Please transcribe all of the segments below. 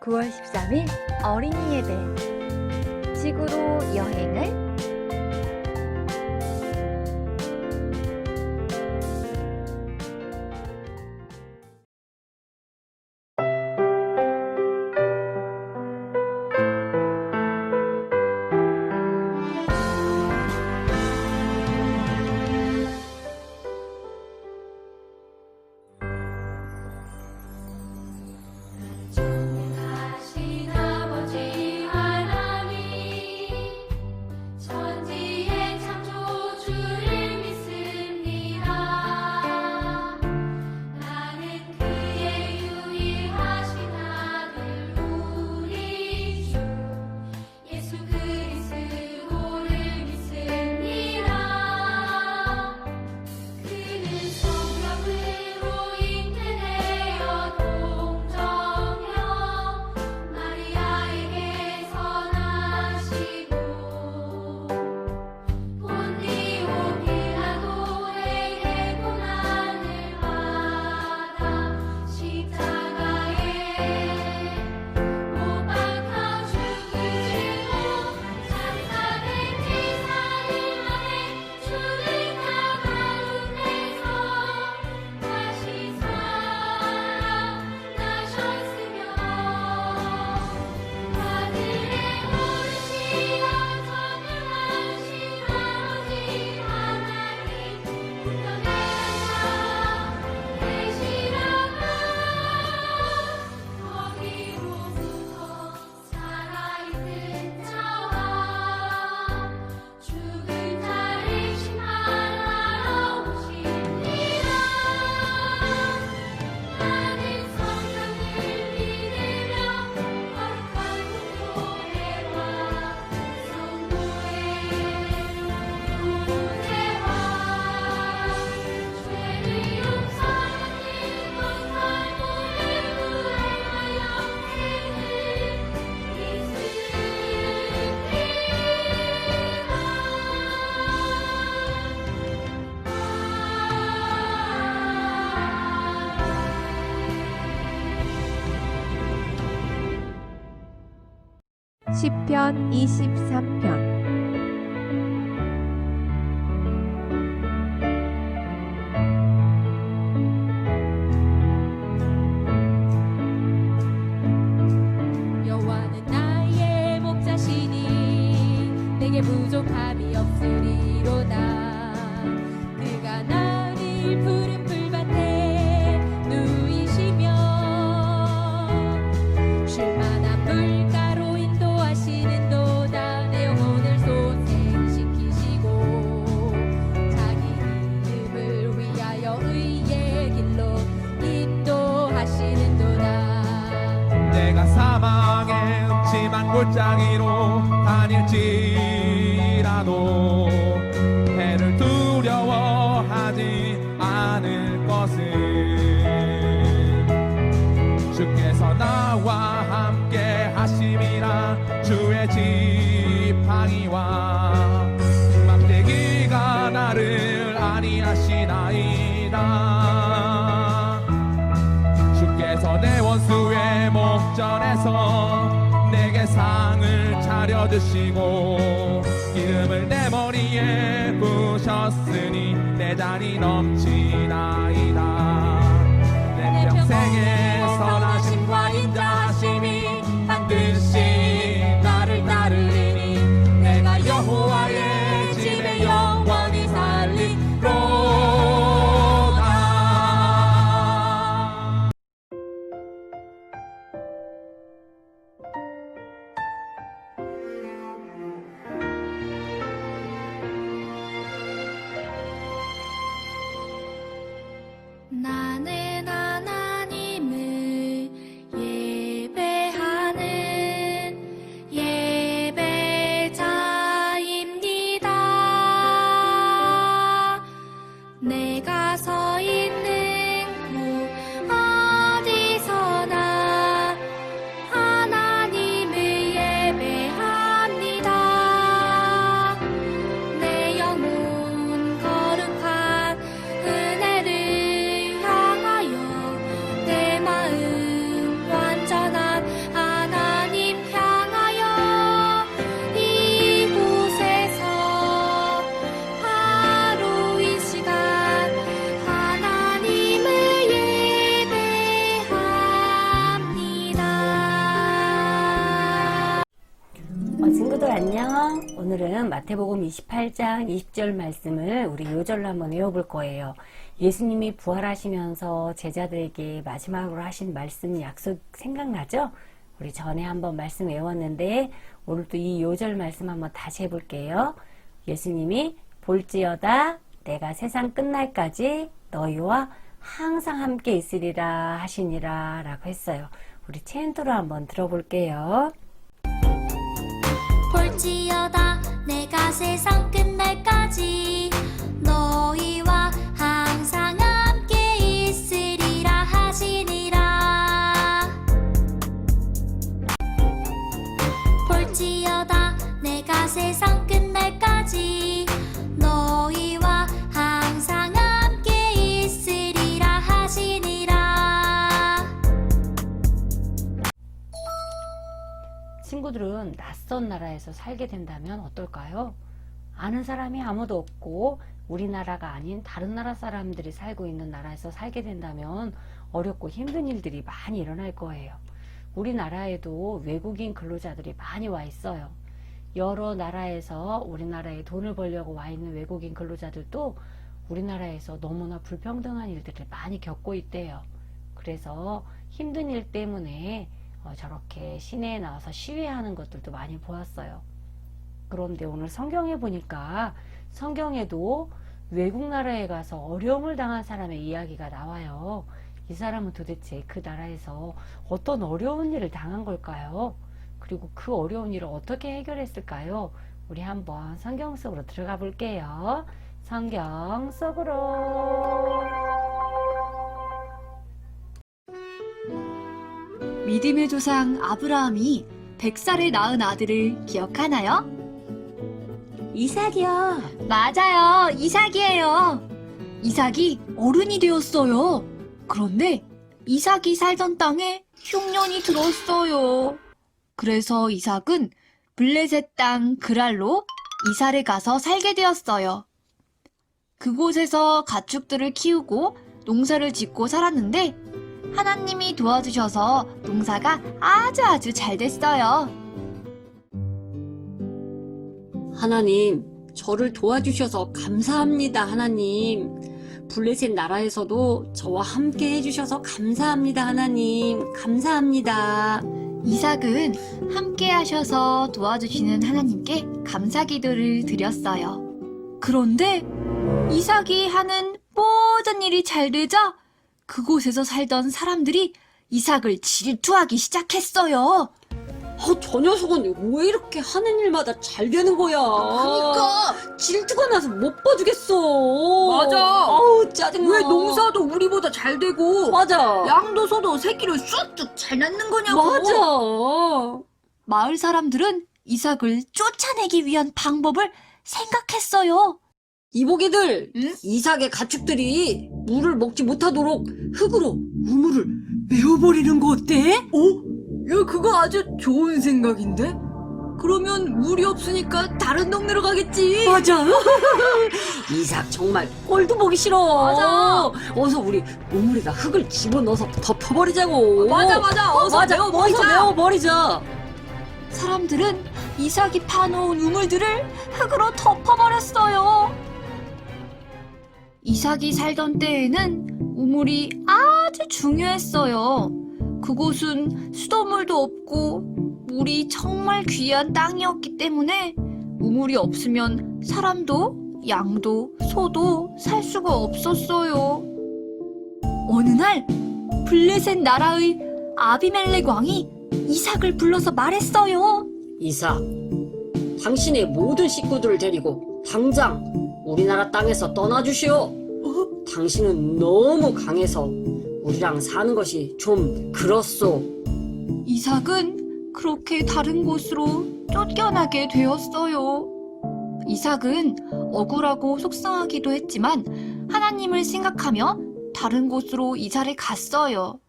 9월 13일 어린이 예배. 지구로 여행을 시편 23편. 여호와는 나의 목자시니 내게 부족함이 없으리로다. 그가 나를 푸른 풀밭에 누이시며 쉴만한 물가로 인도하시는도다. 내 영혼을 소생시키시고 자기 이름을 위하여 의의 길로 인도하시는도다. 내가 사망의 음침한 골짜기로 다닐지라도 해를 두려워하지 않을 것은 주께서 나와 함께 하심이라. 주의 지팡이와 막대기가 나를 안위하시나이다. 주께서 내 원수의 목전에서 내게 상을 차려주시고 기름을 내 머리에 부으셨으니 내 잔이 넘치나이다. 내 평생의 선하심과 인자하심이 반드시 나를 따르리니 내가 여호와의 집에 영원히 살리로다. 안녕. 오늘은 마태복음 28장 20절 말씀을 우리 요절로 한번 외워볼 거예요. 예수님이 부활하시면서 제자들에게 마지막으로 하신 말씀 약속 생각나죠? 우리 전에 한번 말씀 외웠는데 오늘도 이 요절 말씀 한번 다시 해볼게요. 예수님이 볼지어다 내가 세상 끝날까지 너희와 항상 함께 있으리라 하시니라 라고 했어요. 우리 체인토로 한번 들어볼게요. 볼지어다 내가 세상 끝날까지 너희와 항상 함께 있으리라 하시니라. 볼지어다 내가 세상 끝날까지 너희와 항상 함께 있으리라 하시니라. 친구들은 낯선 나라에서 살게 된다면 어떨까요? 아는 사람이 아무도 없고 우리나라가 아닌 다른 나라 사람들이 살고 있는 나라에서 살게 된다면 어렵고 힘든 일들이 많이 일어날 거예요. 우리나라에도 외국인 근로자들이 많이 와 있어요. 여러 나라에서 우리나라에 돈을 벌려고 와 있는 외국인 근로자들도 우리나라에서 너무나 불평등한 일들을 많이 겪고 있대요. 그래서 힘든 일 때문에 저렇게 시내에 나와서 시위하는 것들도 많이 보았어요. 그런데 오늘 성경에 보니까 성경에도 외국 나라에 가서 어려움을 당한 사람의 이야기가 나와요. 이 사람은 도대체 그 나라에서 어떤 어려운 일을 당한 걸까요? 그리고 그 어려운 일을 어떻게 해결했을까요? 우리 한번 성경 속으로 들어가 볼게요. 성경 속으로. 믿음의 조상 아브라함이 100살에 낳은 아들을 기억하나요? 이삭이요. 맞아요. 이삭이에요. 이삭이 어른이 되었어요. 그런데 이삭이 살던 땅에 흉년이 들었어요. 그래서 이삭은 블레셋 땅 그랄로 이사를 가서 살게 되었어요. 그곳에서 가축들을 키우고 농사를 짓고 살았는데 하나님이 도와주셔서 농사가 아주 잘 됐어요. 하나님, 저를 도와주셔서 감사합니다, 하나님. 블레셋 나라에서도 저와 함께 해주셔서 감사합니다, 하나님. 감사합니다. 이삭은 함께 하셔서 도와주시는 하나님께 감사 기도를 드렸어요. 그런데 이삭이 하는 모든 일이 잘 되자 그곳에서 살던 사람들이 이삭을 질투하기 시작했어요. 저 녀석은 왜 이렇게 하는 일마다 잘 되는 거야? 그러니까 질투가 나서 못 봐주겠어. 맞아. 아우, 짜증나. 왜 농사도 우리보다 잘 되고 맞아. 양도 소도 새끼를 쑥쑥 잘 낳는 거냐고. 맞아. 마을 사람들은 이삭을 쫓아내기 위한 방법을 생각했어요. 이보기들, 응? 이삭의 가축들이 물을 먹지 못하도록 흙으로 우물을 메워버리는 거 어때? 야, 그거 아주 좋은 생각인데? 그러면 물이 없으니까 다른 동네로 가겠지. 맞아. 이삭 정말 꼴도 보기 싫어. 맞아. 어서 우리 우물에다 흙을 집어넣어서 덮어버리자고. 맞아. 어서 맞아. 메워버리자. 어서 메워버리자. 사람들은 이삭이 파놓은 우물들을 흙으로 덮어버렸어요. 이삭이 살던 때에는 우물이 아주 중요했어요. 그곳은 수돗물도 없고 물이 정말 귀한 땅이었기 때문에 우물이 없으면 사람도 양도 소도 살 수가 없었어요. 어느 날 블레셋 나라의 아비멜렉 왕이 이삭을 불러서 말했어요. 이삭, 당신의 모든 식구들을 데리고 당장 우리나라 땅에서 떠나주시오. 당신은 너무 강해서 우리랑 사는 것이 좀 그렇소. 이삭은 그렇게 다른 곳으로 쫓겨나게 되었어요. 이삭은 억울하고 속상하기도 했지만 하나님을 생각하며 다른 곳으로 이사를 갔어요.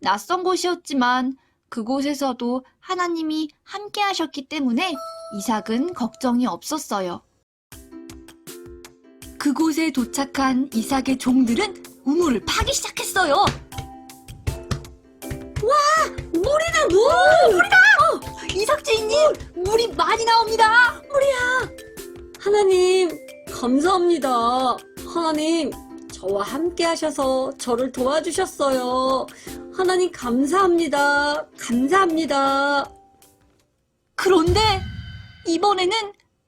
낯선 곳이었지만 그곳에서도 하나님이 함께 하셨기 때문에 이삭은 걱정이 없었어요. 그곳에 도착한 이삭의 종들은 우물을 파기 시작했어요. 물이다, 물! 이삭 주인님, 물이 우물이 많이 나옵니다. 하나님, 감사합니다. 하나님, 저와 함께 하셔서 저를 도와주셨어요. 하나님, 감사합니다. 감사합니다. 그런데 이번에는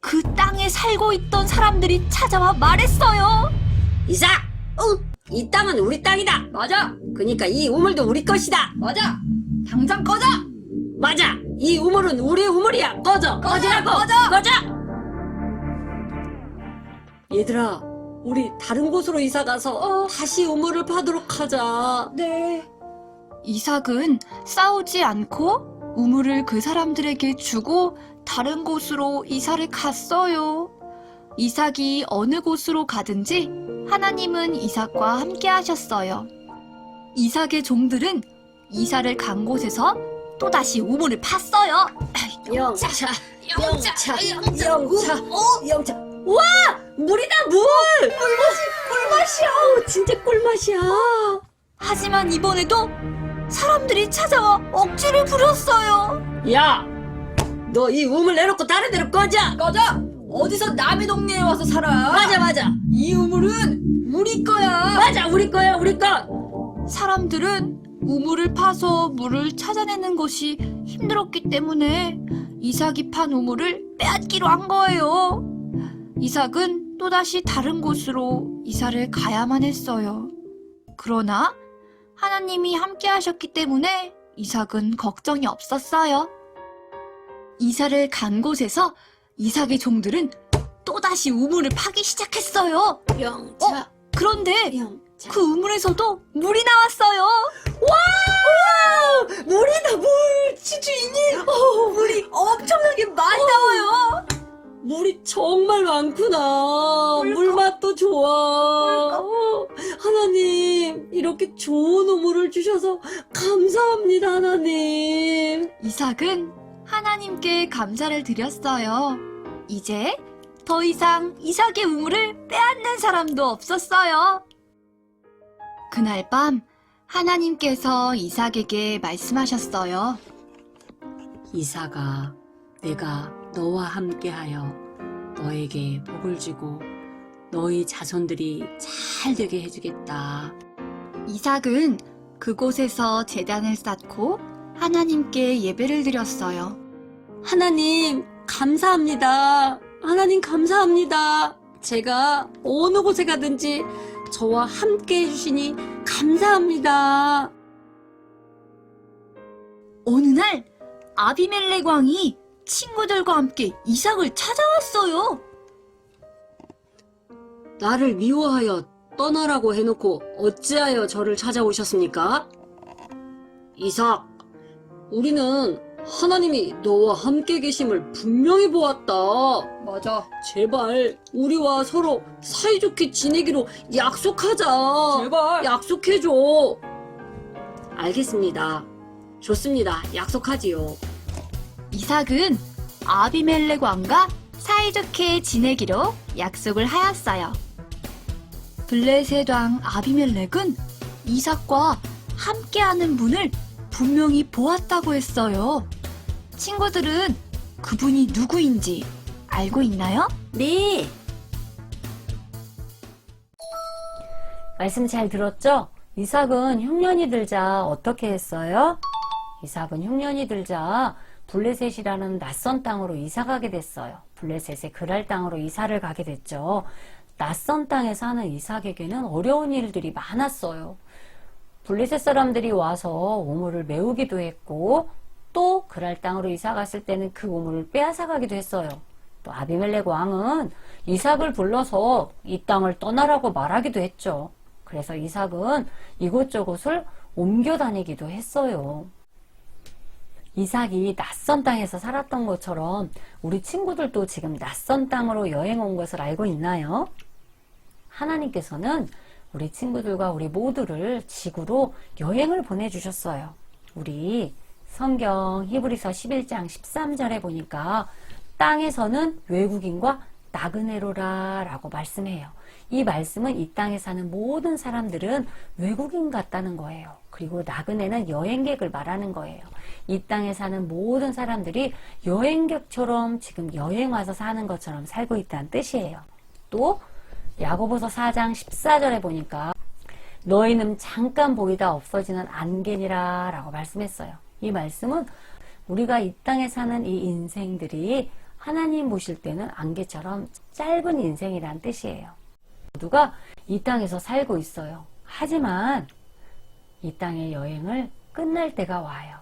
그 땅에 살고 있던 사람들이 찾아와 말했어요. 이삭! 이 땅은 우리 땅이다. 맞아. 그러니까 이 우물도 우리 것이다. 맞아. 당장 꺼져. 맞아. 이 우물은 우리 우물이야. 꺼지라고. 꺼져. 얘들아, 우리 다른 곳으로 이사 가서 다시 우물을 파도록 하자. 네. 이삭은 싸우지 않고 우물을 그 사람들에게 주고 다른 곳으로 이사를 갔어요. 이삭이 어느 곳으로 가든지 하나님은 이삭과 함께 하셨어요. 이삭의 종들은 이사를 간 곳에서 또다시 우물을 팠어요. 영차. 와! 물이다, 물! 꿀맛이야. 진짜 꿀맛이야. 하지만 이번에도 사람들이 찾아와 억지를 부렸어요. 야! 너 이 우물 내놓고 다른 데로 꺼져! 꺼져. 어디서 남의 동네에 와서 살아. 맞아. 이 우물은 우리 거야. 맞아, 우리 거야, 우리 거! 사람들은 우물을 파서 물을 찾아내는 것이 힘들었기 때문에 이삭이 판 우물을 빼앗기로 한 거예요. 이삭은 또다시 다른 곳으로 이사를 가야만 했어요. 그러나 하나님이 함께 하셨기 때문에 이삭은 걱정이 없었어요. 이사를 간 곳에서 이삭의 종들은 또다시 우물을 파기 시작했어요. 영차, 그런데 영차. 그 우물에서도 물이 나왔어요. 물이다, 물! 치주인이! 물이 엄청나게 많이 나와요! 물이 정말 많구나. 물맛도 좋아. 하나님, 이렇게 좋은 우물을 주셔서 감사합니다, 하나님. 이삭은 하나님께 감사를 드렸어요. 이제 더 이상 이삭의 우물을 빼앗는 사람도 없었어요. 그날 밤 하나님께서 이삭에게 말씀하셨어요. 이삭아, 내가 너와 함께하여 너에게 복을 주고 너희 자손들이 잘 되게 해주겠다. 이삭은 그곳에서 제단을 쌓고 하나님께 예배를 드렸어요. 하나님, 감사합니다. 하나님, 감사합니다. 제가 어느 곳에 가든지 저와 함께 해주시니 감사합니다. 어느 날 아비멜렉 왕이 친구들과 함께 이삭을 찾아왔어요. 나를 미워하여 떠나라고 해놓고 어찌하여 저를 찾아오셨습니까? 이삭, 우리는 하나님이 너와 함께 계심을 분명히 보았다. 맞아. 제발 우리와 서로 사이좋게 지내기로 약속하자. 제발. 약속해줘. 알겠습니다. 좋습니다. 약속하지요. 이삭은 아비멜렉 왕과 사이좋게 지내기로 약속을 하였어요. 블레셋 왕 아비멜렉은 이삭과 함께하는 분을 분명히 보았다고 했어요. 친구들은 그분이 누구인지 알고 있나요? 네. 말씀 잘 들었죠? 이삭은 흉년이 들자 어떻게 했어요? 이삭은 흉년이 들자 블레셋이라는 낯선 땅으로 이사가게 됐어요. 블레셋의 그랄 땅으로 이사를 가게 됐죠. 낯선 땅에 사는 이삭에게는 어려운 일들이 많았어요. 블레셋 사람들이 와서 우물을 메우기도 했고 또 그랄 땅으로 이사 갔을 때는 그 우물을 빼앗아 가기도 했어요. 또 아비멜렉 왕은 이삭을 불러서 이 땅을 떠나라고 말하기도 했죠. 그래서 이삭은 이곳저곳을 옮겨 다니기도 했어요. 이삭이 낯선 땅에서 살았던 것처럼 우리 친구들도 지금 낯선 땅으로 여행 온 것을 알고 있나요? 하나님께서는 우리 친구들과 우리 모두를 지구로 여행을 보내주셨어요. 우리 성경 히브리서 11장 13절에 보니까 땅에서는 외국인과 나그네로라 라고 말씀해요. 이 말씀은 이 땅에 사는 모든 사람들은 외국인 같다는 거예요. 그리고 나그네는 여행객을 말하는 거예요. 이 땅에 사는 모든 사람들이 여행객처럼 지금 여행 와서 사는 것처럼 살고 있다는 뜻이에요. 또 야고보서 4장 14절에 보니까 너희는 잠깐 보이다 없어지는 안개니라 라고 말씀했어요. 이 말씀은 우리가 이 땅에 사는 이 인생들이 하나님 보실 때는 안개처럼 짧은 인생이란 뜻이에요. 모두가 이 땅에서 살고 있어요. 하지만 이 땅의 여행을 끝날 때가 와요.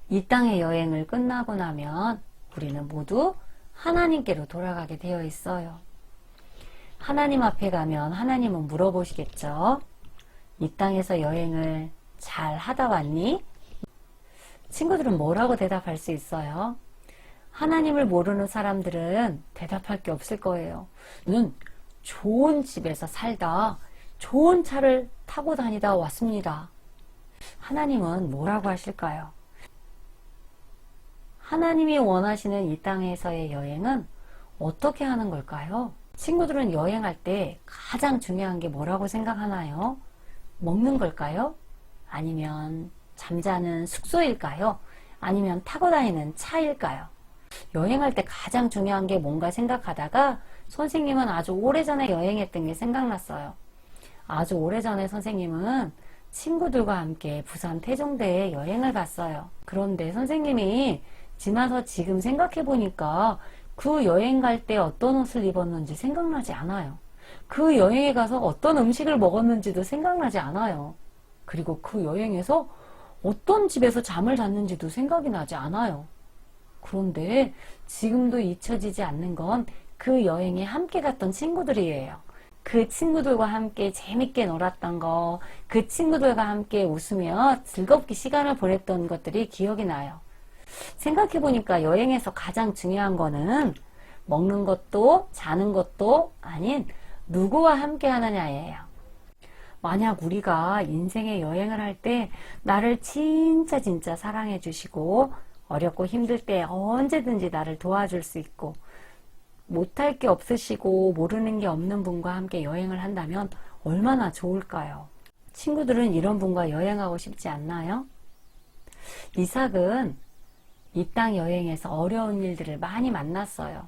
이 땅의 여행을 끝나고 나면 우리는 모두 하나님께로 돌아가게 되어 있어요. 하나님 앞에 가면 하나님은 물어보시겠죠. 이 땅에서 여행을 잘 하다 왔니? 친구들은 뭐라고 대답할 수 있어요? 하나님을 모르는 사람들은 대답할 게 없을 거예요. 는 좋은 집에서 살다 좋은 차를 타고 다니다 왔습니다. 하나님은 뭐라고 하실까요? 하나님이 원하시는 이 땅에서의 여행은 어떻게 하는 걸까요? 친구들은 여행할 때 가장 중요한 게 뭐라고 생각하나요? 먹는 걸까요? 아니면 잠자는 숙소일까요? 아니면 타고 다니는 차일까요? 여행할 때 가장 중요한 게 뭔가 생각하다가 선생님은 아주 오래전에 여행했던 게 생각났어요. 아주 오래전에 선생님은 친구들과 함께 부산 태종대에 여행을 갔어요. 그런데 선생님이 지나서 지금 생각해보니까 그 여행 갈 때 어떤 옷을 입었는지 생각나지 않아요. 그 여행에 가서 어떤 음식을 먹었는지도 생각나지 않아요. 그리고 그 여행에서 어떤 집에서 잠을 잤는지도 생각이 나지 않아요. 그런데 지금도 잊혀지지 않는 건 그 여행에 함께 갔던 친구들이에요. 그 친구들과 함께 재밌게 놀았던 거, 그 친구들과 함께 웃으며 즐겁게 시간을 보냈던 것들이 기억이 나요. 생각해보니까 여행에서 가장 중요한 거는 먹는 것도 자는 것도 아닌 누구와 함께 하느냐예요. 만약 우리가 인생의 여행을 할 때 나를 진짜 사랑해 주시고 어렵고 힘들 때 언제든지 나를 도와줄 수 있고 못할 게 없으시고 모르는 게 없는 분과 함께 여행을 한다면 얼마나 좋을까요? 친구들은 이런 분과 여행하고 싶지 않나요? 이삭은 이 땅 여행에서 어려운 일들을 많이 만났어요.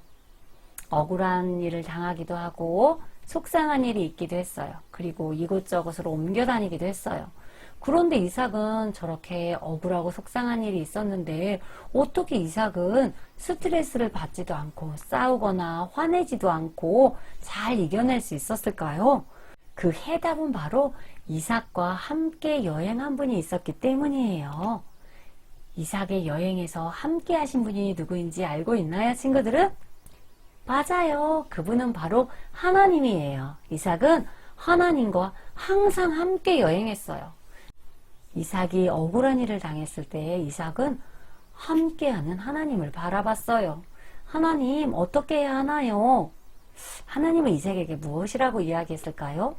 억울한 일을 당하기도 하고 속상한 일이 있기도 했어요. 그리고 이곳저곳으로 옮겨 다니기도 했어요. 그런데 이삭은 저렇게 억울하고 속상한 일이 있었는데 어떻게 이삭은 스트레스를 받지도 않고 싸우거나 화내지도 않고 잘 이겨낼 수 있었을까요? 그 해답은 바로 이삭과 함께 여행한 분이 있었기 때문이에요. 이삭의 여행에서 함께 하신 분이 누구인지 알고 있나요, 친구들은? 맞아요. 그분은 바로 하나님이에요. 이삭은 하나님과 항상 함께 여행했어요. 이삭이 억울한 일을 당했을 때 이삭은 함께하는 하나님을 바라봤어요. 하나님, 어떻게 해야 하나요? 하나님은 이삭에게 무엇이라고 이야기했을까요?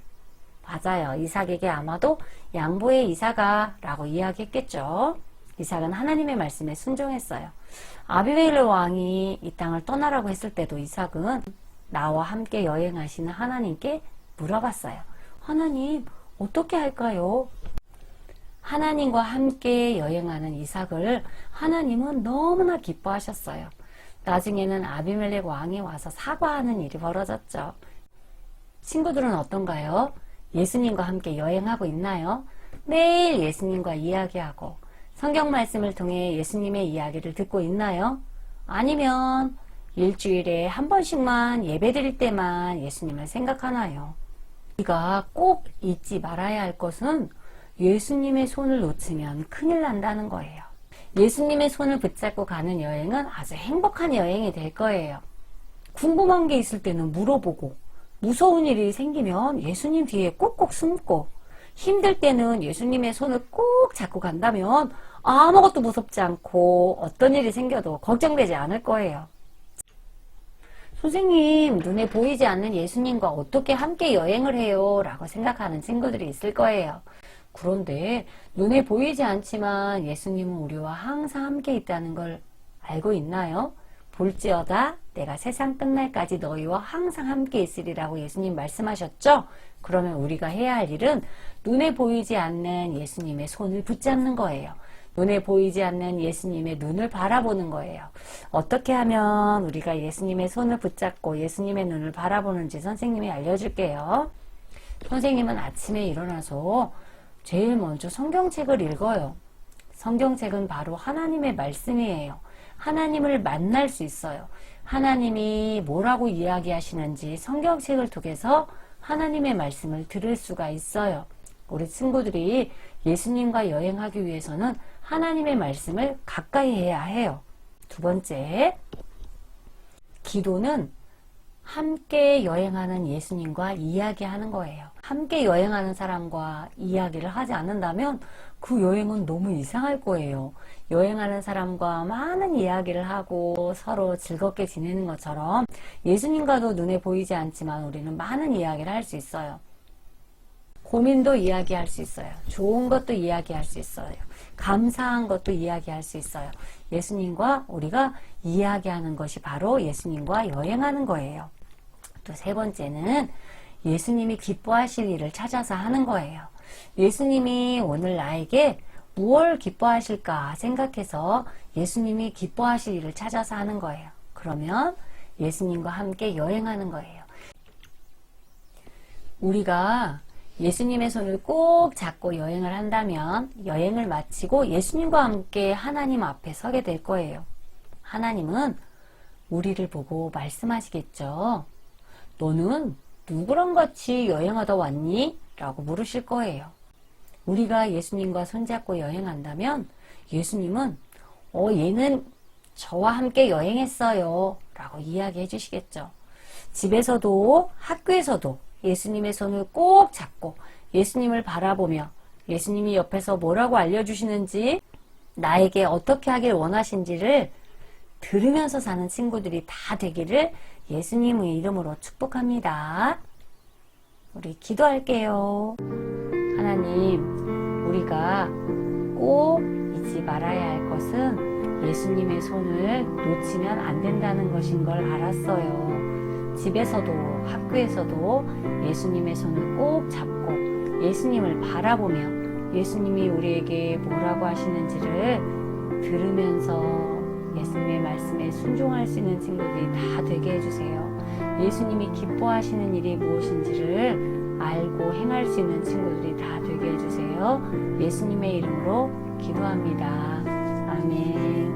맞아요. 이삭에게 아마도 양보해 이삭아 라고 이야기했겠죠. 이삭은 하나님의 말씀에 순종했어요. 아비멜렉 왕이 이 땅을 떠나라고 했을 때도 이삭은 나와 함께 여행하시는 하나님께 물어봤어요. 하나님, 어떻게 할까요? 하나님과 함께 여행하는 이삭을 하나님은 너무나 기뻐하셨어요. 나중에는 아비멜렉 왕이 와서 사과하는 일이 벌어졌죠. 친구들은 어떤가요? 예수님과 함께 여행하고 있나요? 매일 예수님과 이야기하고 성경 말씀을 통해 예수님의 이야기를 듣고 있나요? 아니면 일주일에 한 번씩만 예배 드릴 때만 예수님을 생각하나요? 우리가 꼭 잊지 말아야 할 것은 예수님의 손을 놓치면 큰일 난다는 거예요. 예수님의 손을 붙잡고 가는 여행은 아주 행복한 여행이 될 거예요. 궁금한 게 있을 때는 물어보고 무서운 일이 생기면 예수님 뒤에 꼭꼭 숨고 힘들 때는 예수님의 손을 꼭 잡고 간다면 아무것도 무섭지 않고 어떤 일이 생겨도 걱정되지 않을 거예요. 선생님, 눈에 보이지 않는 예수님과 어떻게 함께 여행을 해요? 라고 생각하는 친구들이 있을 거예요. 그런데 눈에 보이지 않지만 예수님은 우리와 항상 함께 있다는 걸 알고 있나요? 볼지어다 내가 세상 끝날까지 너희와 항상 함께 있으리라고 예수님 말씀하셨죠? 그러면 우리가 해야 할 일은 눈에 보이지 않는 예수님의 손을 붙잡는 거예요. 눈에 보이지 않는 예수님의 눈을 바라보는 거예요. 어떻게 하면 우리가 예수님의 손을 붙잡고 예수님의 눈을 바라보는지 선생님이 알려줄게요. 선생님은 아침에 일어나서 제일 먼저 성경책을 읽어요. 성경책은 바로 하나님의 말씀이에요. 하나님을 만날 수 있어요. 하나님이 뭐라고 이야기하시는지 성경책을 통해서 하나님의 말씀을 들을 수가 있어요. 우리 친구들이 예수님과 여행하기 위해서는 하나님의 말씀을 가까이 해야 해요. 두 번째, 기도는 함께 여행하는 예수님과 이야기하는 거예요. 함께 여행하는 사람과 이야기를 하지 않는다면 그 여행은 너무 이상할 거예요. 여행하는 사람과 많은 이야기를 하고 서로 즐겁게 지내는 것처럼 예수님과도 눈에 보이지 않지만 우리는 많은 이야기를 할 수 있어요. 고민도 이야기할 수 있어요. 좋은 것도 이야기할 수 있어요. 감사한 것도 이야기할 수 있어요. 예수님과 우리가 이야기하는 것이 바로 예수님과 여행하는 거예요. 또 세 번째는 예수님이 기뻐하실 일을 찾아서 하는 거예요. 예수님이 오늘 나에게 무엇을 기뻐하실까 생각해서 예수님이 기뻐하실 일을 찾아서 하는 거예요. 그러면 예수님과 함께 여행하는 거예요. 우리가 예수님의 손을 꼭 잡고 여행을 한다면 여행을 마치고 예수님과 함께 하나님 앞에 서게 될 거예요. 하나님은 우리를 보고 말씀하시겠죠. 너는 누구랑 같이 여행하다 왔니? 라고 물으실 거예요. 우리가 예수님과 손잡고 여행한다면 예수님은 얘는 저와 함께 여행했어요 라고 이야기해 주시겠죠. 집에서도 학교에서도 예수님의 손을 꼭 잡고 예수님을 바라보며 예수님이 옆에서 뭐라고 알려주시는지 나에게 어떻게 하길 원하신지를 들으면서 사는 친구들이 다 되기를 예수님의 이름으로 축복합니다. 우리 기도할게요. 하나님, 우리가 꼭 잊지 말아야 할 것은 예수님의 손을 놓치면 안 된다는 것인 걸 알았어요. 집에서도 학교에서도 예수님의 손을 꼭 잡고 예수님을 바라보며 예수님이 우리에게 뭐라고 하시는지를 들으면서 예수님의 말씀에 순종할 수 있는 친구들이 다 되게 해주세요. 예수님이 기뻐하시는 일이 무엇인지를 알고 행할 수 있는 친구들이 다 되게 해주세요. 예수님의 이름으로 기도합니다. 아멘.